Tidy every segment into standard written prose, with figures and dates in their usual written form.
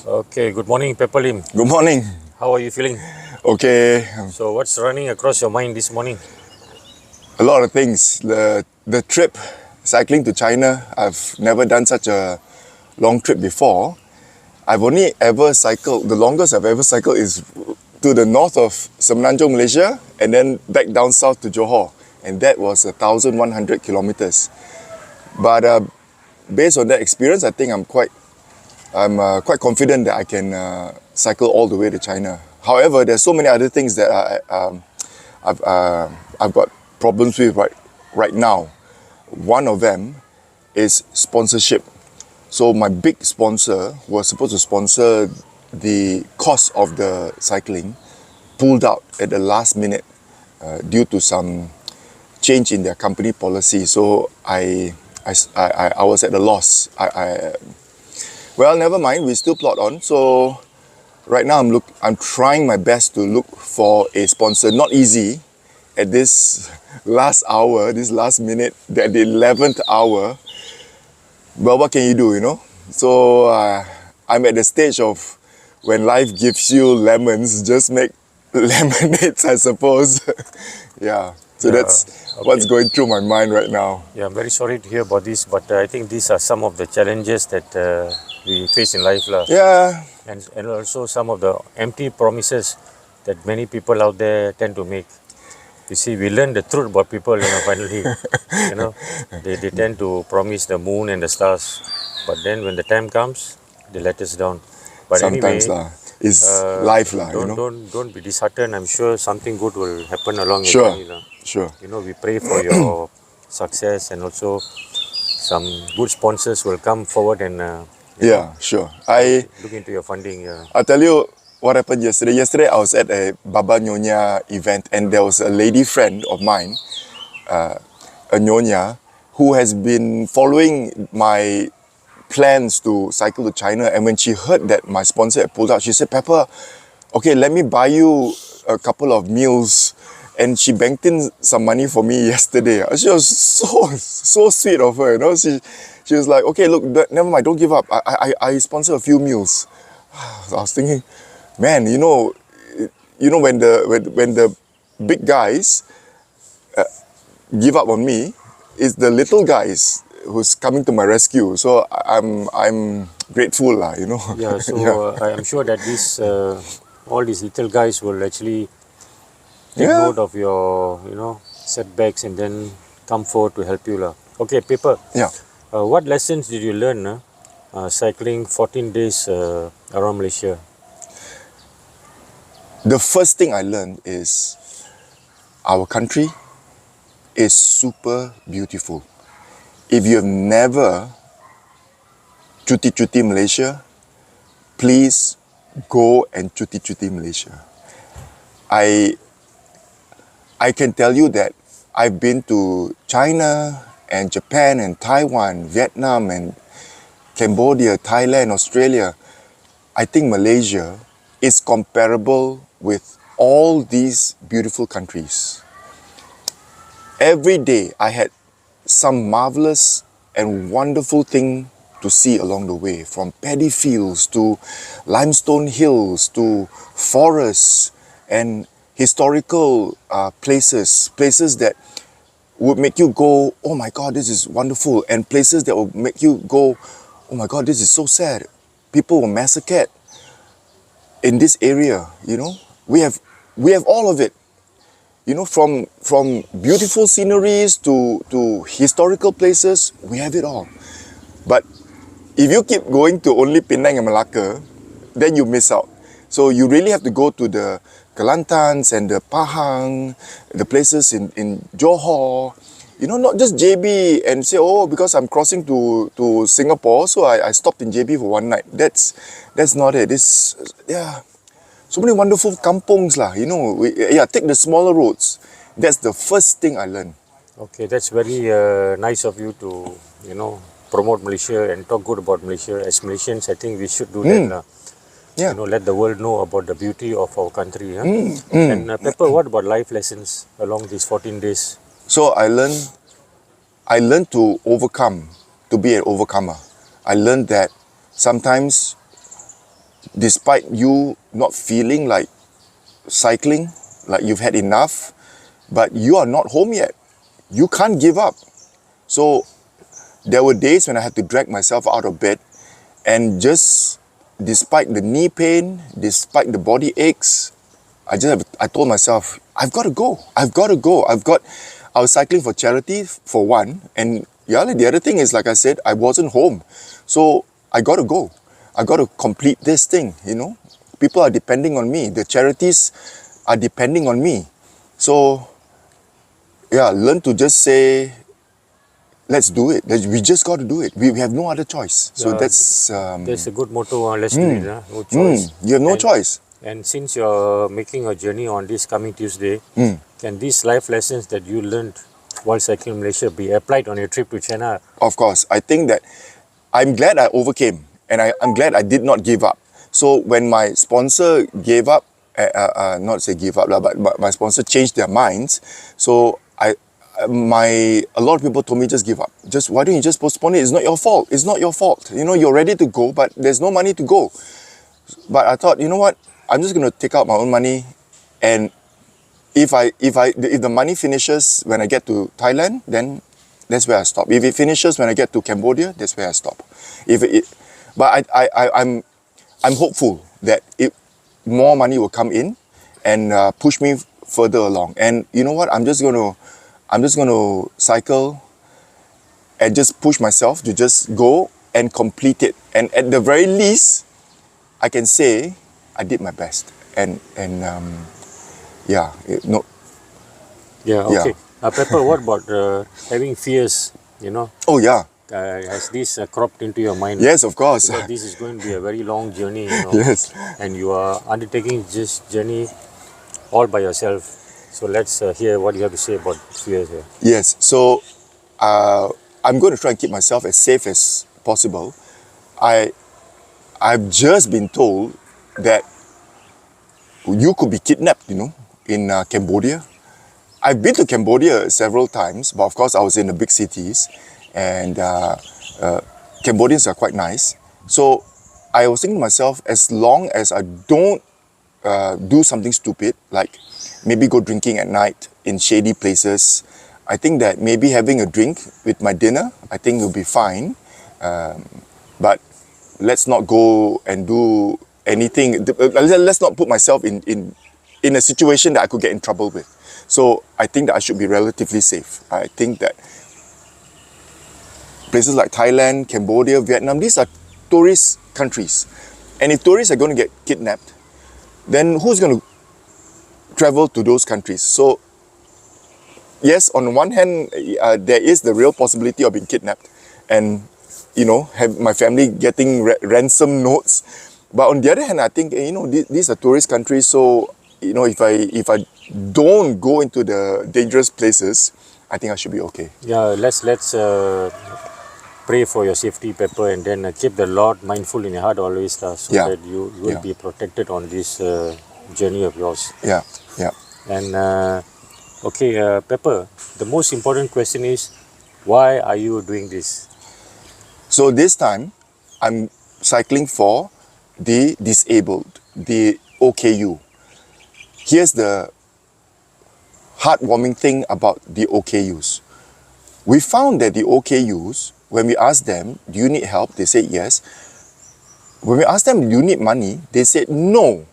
Okay, good morning, Petaling. Good morning. How are you feeling? Okay, So, what's running across your mind this morning? a lot of things. The trip, cycling to China, I've never done such a long trip before. I've only ever cycled, the longest I've ever cycled is to the north of Semenanjung, Malaysia, and then back down south to Johor. And that was 1,100 kilometers. But based on that experience, I think I'm quite confident that I can cycle all the way to China. However, there's so many other things that I've got problems with right now. One of them is sponsorship. So my big sponsor who was supposed to sponsor the cost of the cycling pulled out at the last minute due to some change in their company policy. So I was at a loss. Well, never mind. We still plot on. So right now I'm trying my best to look for a sponsor. Not easy at this last hour, this last minute, at the 11th hour. Well, what can you do, you know? So I'm at the stage of when life gives you lemons, just make lemonades, I suppose. Yeah. So that's what's going through my mind right now. Yeah, I'm very sorry to hear about this, but I think these are some of the challenges that we face in life. Yeah. And also some of the empty promises that many people out there tend to make. You see, we learn the truth about people, finally. They tend to promise the moon and the stars, but then when the time comes, they let us down. But Sometimes anyway, it's life don't be disheartened. I'm sure something good will happen along Sure. your journey. Sure. We pray for your success, and also some good sponsors will come forward and Yeah, sure. I look into your funding. I'll tell you what happened yesterday. Yesterday I was at a Baba Nyonya event, and there was a lady friend of mine, a Nyonya, who has been following my plans to cycle to China. And when she heard that my sponsor had pulled out, she said, "Pepper, okay, let me buy you a couple of meals." And she banked in some money for me yesterday. She was so sweet of her, you know. She was like, "Okay, look, never mind, don't give up. I sponsor a few meals." So I was thinking, man, when the big guys give up on me, it's the little guys who's coming to my rescue. So I'm grateful, you know. Yeah, so I am sure that all these little guys will actually take note of your, setbacks and then come forward to help you. Okay, Pepper. Yeah. What lessons did you learn cycling 14 days around Malaysia? The first thing I learned is our country is super beautiful. If you have never cuti Malaysia, please go and cuti Malaysia. I can tell you that I've been to China and Japan and Taiwan, Vietnam and Cambodia, Thailand, Australia. I think Malaysia is comparable with all these beautiful countries. Every day I had some marvelous and wonderful thing to see along the way, from paddy fields to limestone hills to forests and historical places that would make you go, "Oh my God, this is wonderful," and places that will make you go, "Oh my God, this is so sad. People were massacred in this area." We have all of it. From beautiful sceneries to historical places, we have it all. But if you keep going to only Penang and Malacca, then you miss out. So you really have to go to the Kelantans and the Pahang, the places in Johor, not just JB and say, "Oh, because I'm crossing to Singapore, so I stopped in JB for one night." That's not it. So many wonderful kampongs take the smaller roads. That's the first thing I learned. Okay, that's very nice of you to, promote Malaysia and talk good about Malaysia. As Malaysians, I think we should do that. Yeah. Let the world know about the beauty of our country. And Pepper, what about life lessons along these 14 days? So I learned to overcome, to be an overcomer. I learned that sometimes despite you not feeling like cycling, like you've had enough, but you are not home yet. You can't give up. So there were days when I had to drag myself out of bed, and just despite the knee pain, despite the body aches, I told myself, I've got to go. I was cycling for charity for one, and yeah, the other thing is, like I said, I wasn't home. So I got to go. I got to complete this thing, People are depending on me. The charities are depending on me. So yeah, learn to just say, let's do it. We just got to do it. We have no other choice. So that's a good motto. Let's do it. No choice. You have no choice. And since you're making a journey on this coming Tuesday, can these life lessons that you learned while cycling in Malaysia be applied on your trip to China? Of course. I think that I'm glad I overcame, and I'm glad I did not give up. So when my sponsor gave up, not say give up, but my sponsor changed their minds. So a lot of people told me, just give up. Why don't you just postpone it? It's not your fault. It's not your fault. You're ready to go, but there's no money to go. But I thought, you know what? I'm just going to take out my own money, and if the money finishes when I get to Thailand, then that's where I stop. If it finishes when I get to Cambodia, that's where I stop. But I'm hopeful that more money will come in and push me further along. And you know what? I'm just going to cycle and just push myself to just go and complete it. And at the very least, I can say I did my best. Yeah, okay. Pepper, what about having fears, Oh yeah. Has this cropped into your mind? Yes, of course. Because this is going to be a very long journey, Yes. And you are undertaking this journey all by yourself. So let's hear what you have to say about fears here. Yes, so I'm going to try and keep myself as safe as possible. I've just been told that you could be kidnapped, in Cambodia. I've been to Cambodia several times, but of course I was in the big cities, and Cambodians are quite nice. So I was thinking to myself, as long as I don't do something stupid, like maybe go drinking at night in shady places, I think that maybe having a drink with my dinner, I think will be fine. But let's not go and do anything. Let's not put myself in a situation that I could get in trouble with. So I think that I should be relatively safe. I think that places like Thailand, Cambodia, Vietnam, these are tourist countries. And if tourists are going to get kidnapped, then who's going to travel to those countries? So yes, on one hand, there is the real possibility of being kidnapped and, have my family getting ransom notes. But on the other hand, I think, these are tourist countries. So, if I don't go into the dangerous places, I think I should be okay. Yeah, let's pray for your safety, Pepper, and then keep the Lord mindful in your heart always, so that you will be protected on this journey of yours. Yeah. And Pepper, the most important question is, why are you doing this? So this time, I'm cycling for the disabled, the OKU. Here's the heartwarming thing about the OKUs. We found that the OKUs, when we asked them, do you need help? They said yes. When we asked them, do you need money? They said no.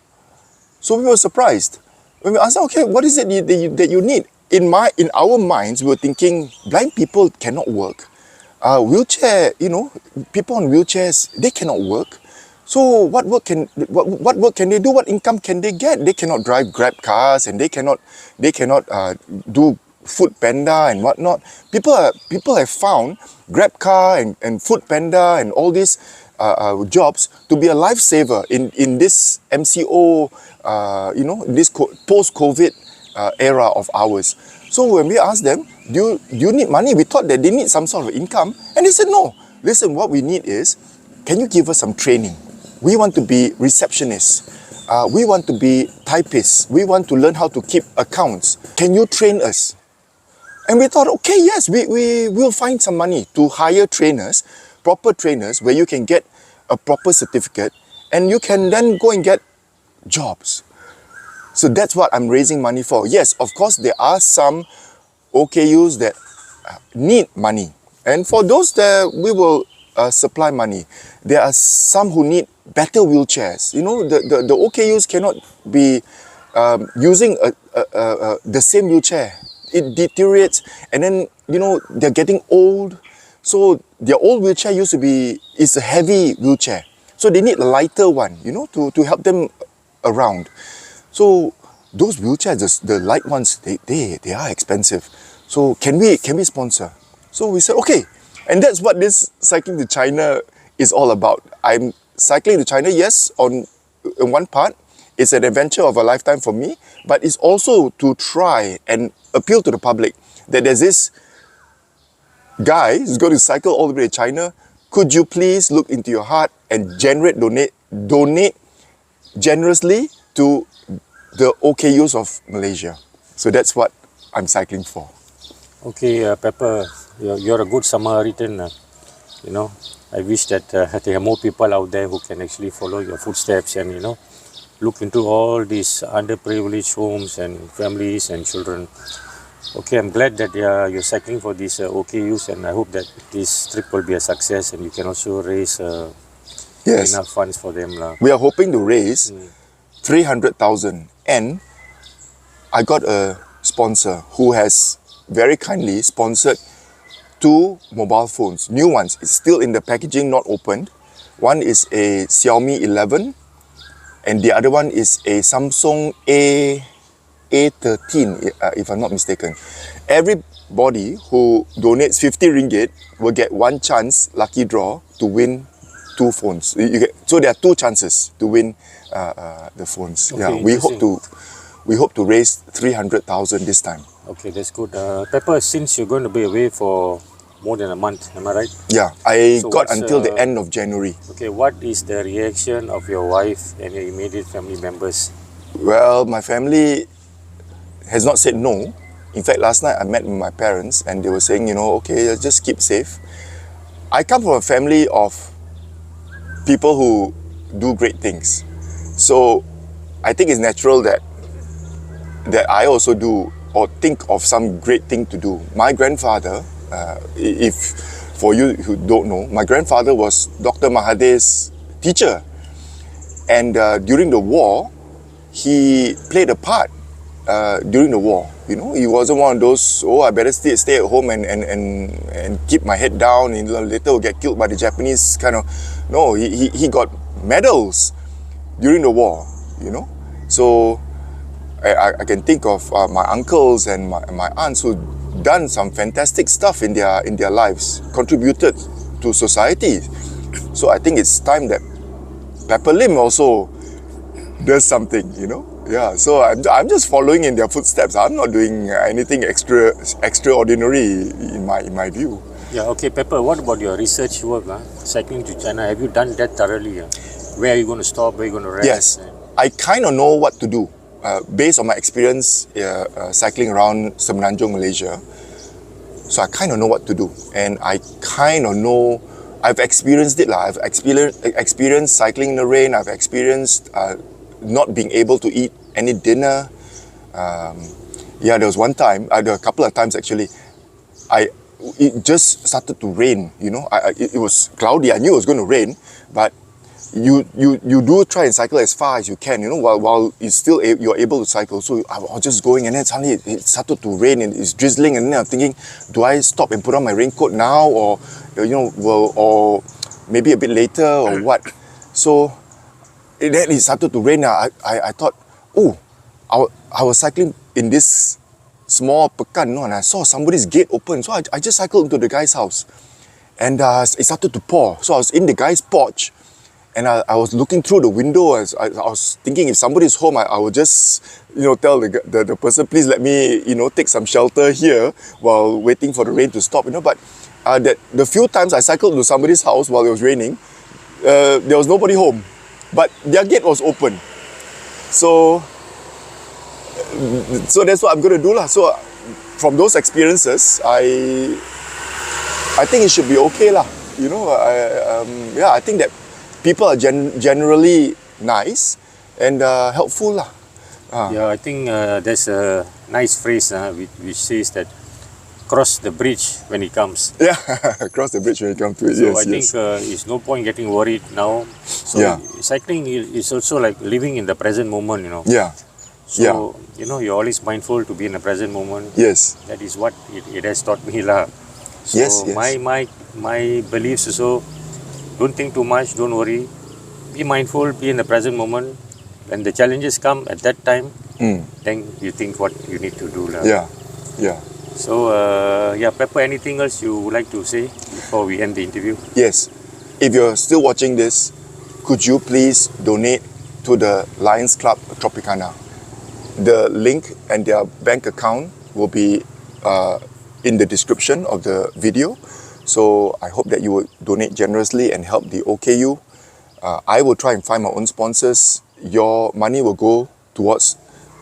So we were surprised. When we asked them, okay, what is it that you need? In our minds, we were thinking, blind people cannot work. Wheelchair, people on wheelchairs, they cannot work. So what work can they do? What income can they get? They cannot drive Grab cars, and they cannot do Food Panda and whatnot. People have found Grab car and Food Panda and all these jobs to be a lifesaver in this MCO, this post-COVID era of ours. So when we asked them, do you need money? We thought that they need some sort of income, and they said no. Listen, what we need is, can you give us some training? We want to be receptionists. We want to be typists. We want to learn how to keep accounts. Can you train us? And we thought, okay, yes, we will find some money to hire trainers, proper trainers, where you can get a proper certificate and you can then go and get jobs. So that's what I'm raising money for. Yes, of course, there are some OKUs that need money. And for those that we will supply money. There are some who need better wheelchairs. You know, the OKUs cannot be using the same wheelchair. It deteriorates, and then, you know, they're getting old. So their old wheelchair is a heavy wheelchair. So they need a lighter one, you know, to help them around. So those wheelchairs, the light ones, they are expensive. So can we sponsor? So we said, okay. And that's what this cycling to China is all about. I'm cycling to China, yes, in one part. It's an adventure of a lifetime for me, but it's also to try and appeal to the public that there's this guy who's going to cycle all the way to China. Could you please look into your heart and donate generously to the OKUs of Malaysia? So that's what I'm cycling for. Okay, Pepper, you're a good Samaritan. You know, I wish that there are more people out there who can actually follow your footsteps and, you know, look into all these underprivileged homes and families and children. Okay, I'm glad that you're cycling for these OKUs, and I hope that this trip will be a success and you can also raise Yes. enough funds for them. We are hoping to raise 300,000, and I got a sponsor who has very kindly sponsored 2 mobile phones, new ones. It's still in the packaging, not opened. One is a Xiaomi 11 and the other one is a Samsung A13, if I'm not mistaken. Everybody who donates 50 ringgit will get one chance, lucky draw, to win 2 phones. So there are 2 chances to win the phones. Okay, Yeah, we hope to raise 300,000 this time. Okay, that's good. Pepper, since you're going to be away for more than a month, am I right? Yeah, I So got what's, until the end of January. Okay, what is the reaction of your wife and your immediate family members? Well, my family has not said no. In fact, last night I met with my parents and they were saying, you know, okay, just keep safe. I come from a family of people who do great things. So I think it's natural that I also do or think of some great thing to do. My grandfather, if for you who don't know, my grandfather was Dr. Mahathir's teacher. And during the war, he played a part during the war. You know, he wasn't one of those, oh, I better stay at home and keep my head down and later will get killed by the Japanese kind of. No, he got medals during the war, you know. So I can think of my uncles and my aunts who done some fantastic stuff in their lives, contributed to society. So I think it's time that Pepper Lim also does something, you know. Yeah, so I'm just following in their footsteps. I'm not doing anything extraordinary in my view. Yeah, okay, Pepper, what about your research work? Cycling to China, have you done that thoroughly? Where are you going to stop? Where are you going to rest? Yes, I kind of know what to do based on my experience cycling around Semenanjung, Malaysia. So I kind of know what to do, and I kind of know. I've experienced it. I've experienced cycling in the rain. I've experienced not being able to eat any dinner. Yeah, there was one time, there were a couple of times actually, it just started to rain, you know. It was cloudy, I knew it was going to rain, but you do try and cycle as far as you can, you know, while it's still you're able to cycle. So I was just going, and then suddenly it started to rain and it's drizzling, and then I'm thinking, do I stop and put on my raincoat now, or, you know, or maybe a bit later, or what? So then it started to rain. I thought, oh, I was cycling in this small pekan, you know, and I saw somebody's gate open. So I just cycled into the guy's house, and it started to pour. So I was in the guy's porch, and I was looking through the window. I was thinking, if somebody's home, I would just, you know, tell the person, please let me, you know, take some shelter here while waiting for the rain to stop, you know. But the few times I cycled to somebody's house while it was raining, there was nobody home, but their gate was open. So that's what I'm going to do lah. So from those experiences, I think it should be okay lah. You know, I think that people are generally nice and helpful lah. Yeah, I think there's a nice phrase which says that cross the bridge when it comes. Yeah, cross the bridge when you come to it. So Yes, I think yes. it's no point getting worried now. So Yeah. cycling is also like living in the present moment, you know. Yeah, So you know, you're always mindful to be in the present moment. yes, That is what it has taught me lah. So Yes, yes. my beliefs also, don't think too much, don't worry. Be mindful, be in the present moment. When the challenges come at that time, then you think what you need to do lah. yeah, yeah. So yeah, Pepper, anything else you would like to say before we end the interview? Yes. If you're still watching this, could you please donate to the Lions Club Tropicana? The link and their bank account will be in the description of the video. So I hope that you will donate generously and help the OKU. I will try and find my own sponsors. Your money will go towards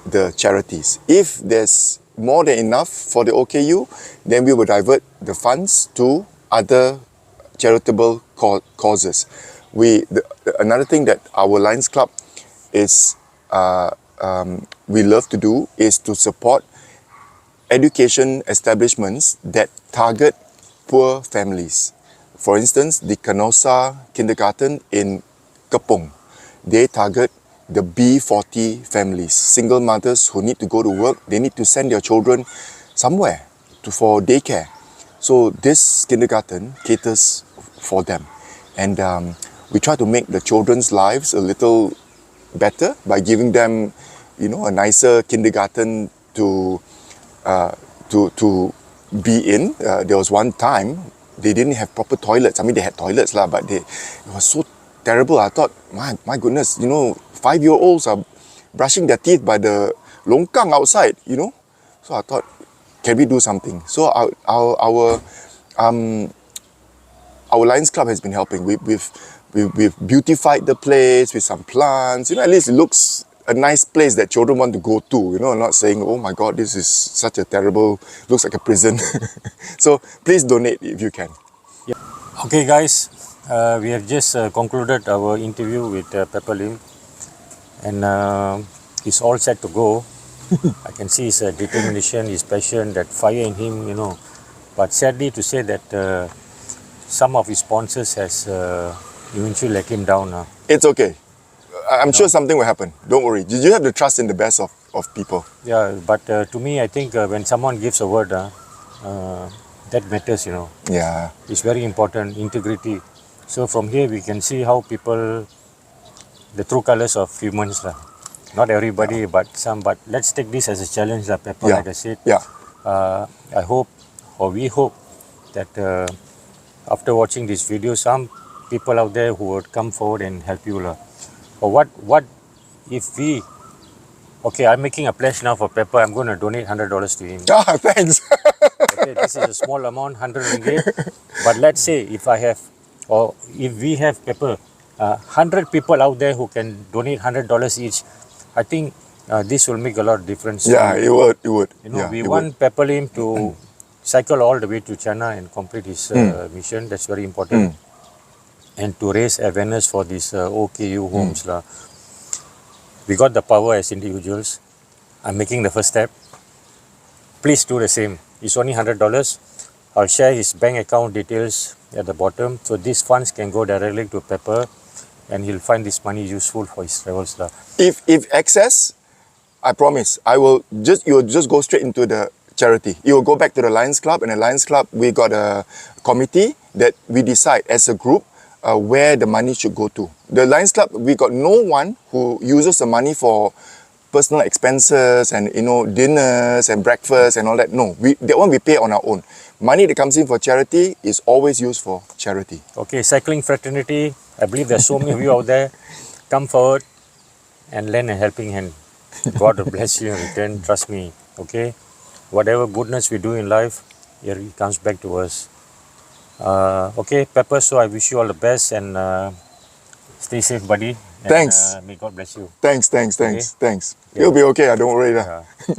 the charities. If there's more than enough for the OKU, then we will divert the funds to other charitable causes. Another thing that our Lions Club is we love to do is to support education establishments that target poor families. For instance, the Canosa Kindergarten in Kepong, they target the B40 families, single mothers who need to go to work. They need to send their children somewhere for daycare. So this kindergarten caters for them, and we try to make the children's lives a little better by giving them, a nicer kindergarten to be in. There was one time they didn't have proper toilets. I mean, they had toilets lah, but it was so terrible. I thought, my goodness, 5-year-olds are brushing their teeth by the longkang outside, So I thought, can we do something? So our Lions Club has been helping. We've beautified the place with some plants. At least it looks a nice place that children want to go to. I'm not saying, oh my God, this is such a terrible, looks like a prison. So please donate if you can. Yeah. Okay, guys, we have just concluded our interview with Pepper Lim, and he's all set to go. I can see his determination, his passion, that fire in him, But sadly to say that some of his sponsors has eventually let him down. It's okay. I'm sure something will happen. Don't worry. You have the trust in the best of people. Yeah, but to me, I think when someone gives a word, that matters, Yeah. It's very important, integrity. So from here we can see how people, the true colors of humans. Not everybody, but some. But let's take this as a challenge, Pepper, like I said. Yeah. I hope, or we hope, that after watching this video, some people out there who would come forward and help you. Or what if we, okay, I'm making a pledge now for Pepper, I'm going to donate $100 to him. Ah, thanks. Okay, this is a small amount, 100 ringgit. But let's say if we have Pepper, 100 people out there who can donate $100 each, I think this will make a lot of difference. Yeah, it would. We want Pepper Lim to cycle all the way to China and complete his mission. That's very important. And to raise awareness for these OKU homes. We got the power as individuals. I'm making the first step. Please do the same. It's only $100. I'll share his bank account details at the bottom. So these funds can go directly to Pepper, and he'll find this money useful for his travels. If excess, I promise, you'll just go straight into the charity. You will go back to the Lions Club, and the Lions Club, we got a committee that we decide as a group where the money should go to. The Lions Club, we got no one who uses the money for personal expenses and dinners and breakfast and all that. No, that one we pay on our own. Money that comes in for charity is always used for charity. Okay, cycling fraternity, I believe there's so many of you out there. Come forward and lend a helping hand. God will bless you in return, trust me. Okay, whatever goodness we do in life, it comes back to us. Okay, Pepper, so I wish you all the best, and stay safe, buddy. And, Thanks. May God bless you. Thanks. Okay. You'll be okay, don't worry.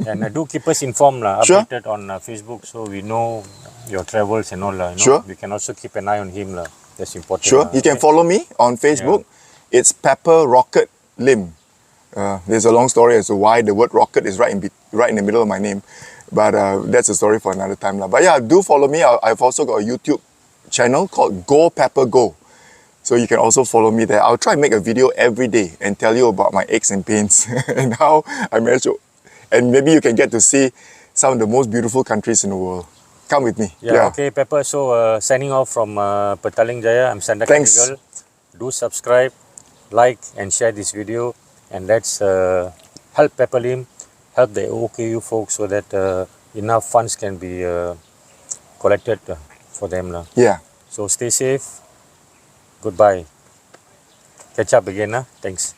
And do keep us informed, Sure. updated on Facebook, so we know your travels and all. Sure. We can also keep an eye on him. That's important. Sure. You can follow me on Facebook. It's Pepper Rocket Lim. There's a long story as to why the word rocket is right in the middle of my name. But that's a story for another time. But yeah, do follow me. I've also got a YouTube channel called Go Pepper Go. So you can also follow me there. I'll try and make a video every day and tell you about my aches and pains and how I managed to. And maybe you can get to see some of the most beautiful countries in the world. Come with me. Okay, Pepper. So signing off from Petaling Jaya. I'm Sandakan. Thanks. Eagle. Do subscribe, like and share this video. And let's help Pepper Lim, help the OKU folks so that enough funds can be collected for them. Yeah. So stay safe. Goodbye. Catch up again. Thanks.